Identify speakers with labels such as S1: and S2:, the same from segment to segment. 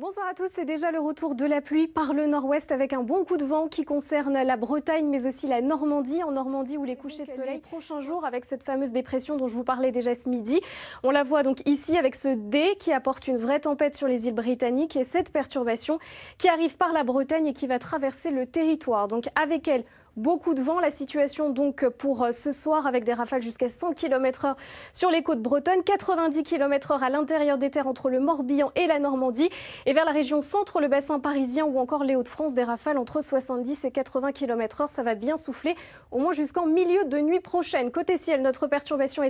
S1: Bonsoir à tous, c'est déjà le retour de la pluie par le nord-ouest avec un bon coup de vent qui concerne la Bretagne mais aussi la Normandie. En Normandie où les couchers de soleil prochains jours avec cette fameuse dépression dont je vous parlais déjà ce midi. On la voit donc ici avec ce D qui apporte une vraie tempête sur les îles britanniques et cette perturbation qui arrive par la Bretagne et qui va traverser le territoire. Donc avec elle, beaucoup de vent, la situation donc pour ce soir avec des rafales jusqu'à 100 km/h sur les côtes bretonnes, 90 km/h à l'intérieur des terres entre le Morbihan et la Normandie et vers la région centre, le bassin parisien ou encore les Hauts-de-France, des rafales entre 70 et 80 km/h. Ça va bien souffler au moins jusqu'en milieu de nuit prochaine. Côté ciel, notre perturbation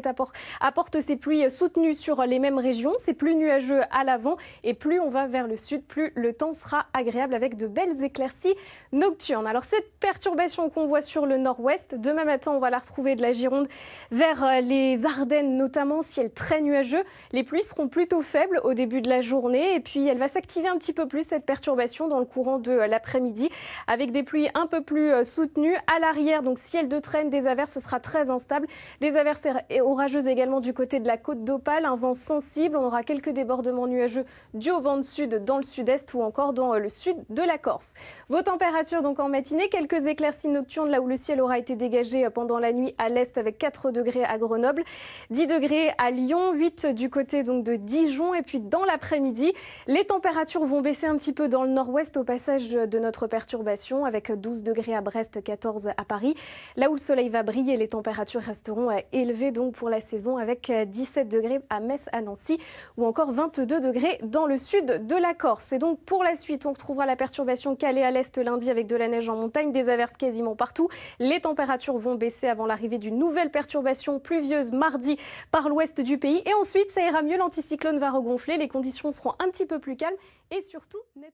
S1: apporte ses pluies soutenues sur les mêmes régions. C'est plus nuageux à l'avant et plus on va vers le sud, plus le temps sera agréable avec de belles éclaircies nocturnes. Alors cette perturbation qu'on voit sur le nord-ouest, demain matin on va la retrouver de la Gironde vers les Ardennes notamment, ciel très nuageux. Les pluies seront plutôt faibles au début de la journée et puis elle va s'activer un petit peu plus cette perturbation dans le courant de l'après-midi avec des pluies un peu plus soutenues. À l'arrière, donc ciel de traîne, des averses, ce sera très instable. Des averses orageuses également du côté de la côte d'Opale, un vent sensible. On aura quelques débordements nuageux dus au vent de sud dans le sud-est ou encore dans le sud de la Corse. Vos températures donc en matinée, quelques éclaircies nocturnes là où le ciel aura été dégagé pendant la nuit à l'est avec 4 degrés à Grenoble, 10 degrés à Lyon, 8 du côté donc de Dijon et puis dans l'après-midi, les températures vont baisser un petit peu dans le nord-ouest au passage de notre perturbation avec 12 degrés à Brest, 14 à Paris. Là où le soleil va briller, les températures resteront élevées donc pour la saison avec 17 degrés à Metz, à Nancy ou encore 22 degrés dans le sud de la Corse. Et donc pour la suite, on retrouvera la perturbation calée à l'est lundi avec de la neige en montagne, des averses quasiment partout. Les températures vont baisser avant l'arrivée d'une nouvelle perturbation pluvieuse mardi par l'ouest du pays. Et ensuite, ça ira mieux, l'anticyclone va regonfler, les conditions seront un petit peu plus calmes et surtout nettement